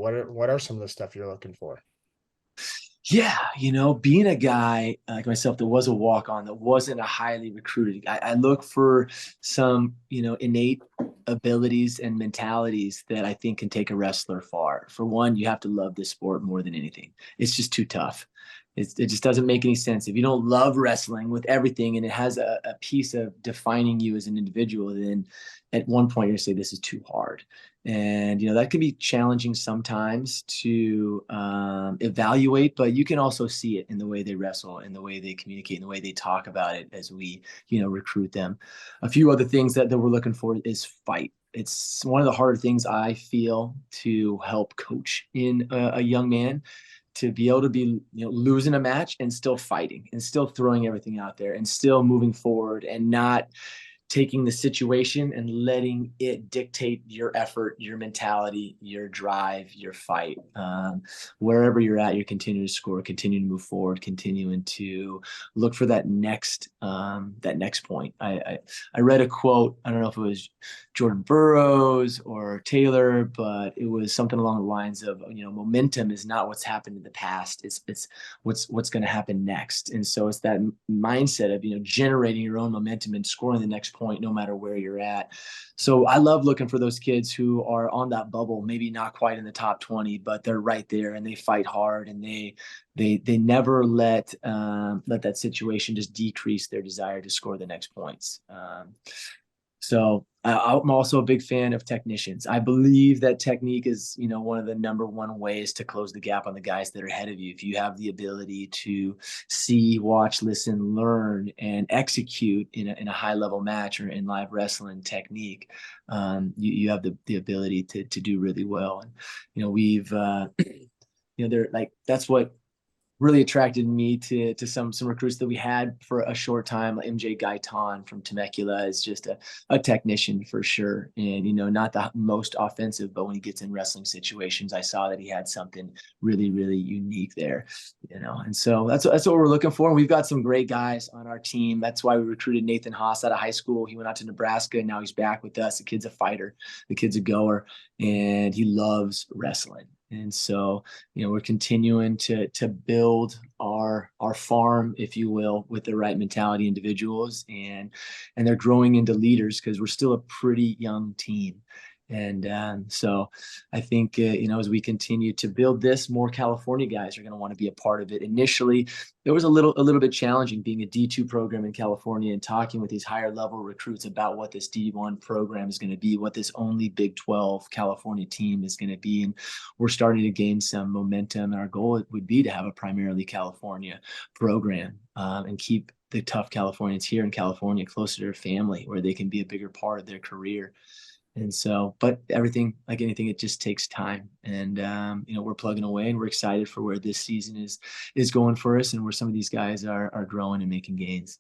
What are some of the stuff you're looking for? Yeah, being a guy like myself that was a walk-on, that wasn't a highly recruited, I look for some, innate abilities and mentalities that I think can take a wrestler far. For one, you have to love this sport more than anything. It's just too tough. It just doesn't make any sense. If you don't love wrestling with everything and it has a piece of defining you as an individual, then at one point you're gonna say this is too hard. And that can be challenging sometimes to evaluate, but you can also see it in the way they wrestle, in the way they communicate, in the way they talk about it as we recruit them. A few other things that we're looking for is fight. It's one of the harder things I feel to help coach in a young man, to be able to be losing a match and still fighting and still throwing everything out there and still moving forward and not taking the situation and letting it dictate your effort, your mentality, your drive, your fight. Wherever you're at, you're continuing to score, continuing to move forward, continuing to look for that next point. I read a quote. I don't know if it was Jordan Burroughs or Taylor, but it was something along the lines of, momentum is not what's happened in the past. It's what's going to happen next. And so it's that mindset of generating your own momentum and scoring the next point no matter where you're at. So I love looking for those kids who are on that bubble, maybe not quite in the top 20, but they're right there and they fight hard and they never let that situation just decrease their desire to score the next points. So I'm also a big fan of technicians. I believe that technique is, one of the number one ways to close the gap on the guys that are ahead of you. If you have the ability to see, watch, listen, learn, and execute in a high level match or in live wrestling technique, you have the ability to do really well. And we've they're like, that's what really attracted me to some recruits that we had for a short time. Like MJ Gaitan from Temecula is just a technician for sure. And, not the most offensive, but when he gets in wrestling situations, I saw that he had something really, really unique there, and so that's what we're looking for. And we've got some great guys on our team. That's why we recruited Nathan Haas out of high school. He went out to Nebraska and now he's back with us. The kid's a fighter, the kid's a goer, and he loves wrestling. And so, we're continuing to build our farm, if you will, with the right mentality individuals, and they're growing into leaders because we're still a pretty young team. And so I think, as we continue to build this, more California guys are going to want to be a part of it. Initially, it was a little bit challenging being a D2 program in California and talking with these higher level recruits about what this D1 program is going to be, what this only Big 12 California team is going to be. And we're starting to gain some momentum. And our goal would be to have a primarily California program and keep the tough Californians here in California closer to their family, where they can be a bigger part of their career. And so, but everything, like anything, it just takes time. And we're plugging away, and we're excited for where this season is going for us, and where some of these guys are growing and making gains.